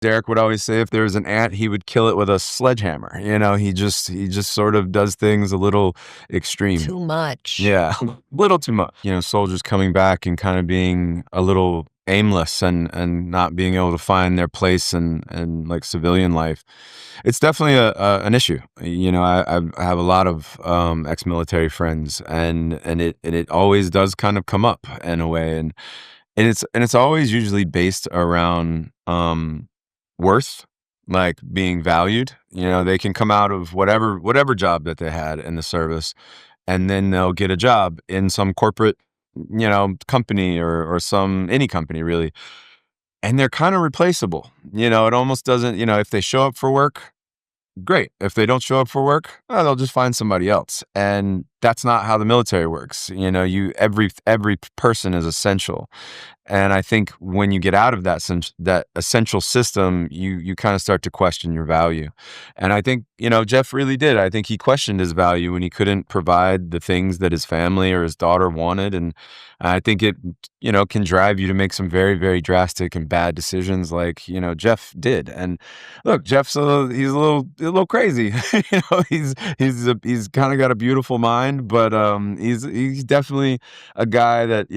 Derek would always say if there was an ant, he would kill it with a sledgehammer. He just sort of does things a little extreme. Too much. Yeah, a little too much. Soldiers coming back and kind of being a little aimless and not being able to find their place in like civilian life. It's definitely an issue. I have a lot of ex-military friends, and it always does kind of come up in a way, and it's always usually based around worth, like being valued. They can come out of whatever job that they had in the service, and then they'll get a job in some corporate, company or any company really, and they're kind of replaceable. It almost doesn't. If they show up for work, great. If they don't show up for work, they'll just find somebody else. And that's not how the military works. Every person is essential. And I think when you get out of that essential system, you kind of start to question your value. And I think, Jeff really did. I think he questioned his value when he couldn't provide the things that his family or his daughter wanted. And I think it, can drive you to make some very, very drastic and bad decisions like, Jeff did. And look, he's a little crazy. He's kind of got a beautiful mind, but he's definitely a guy that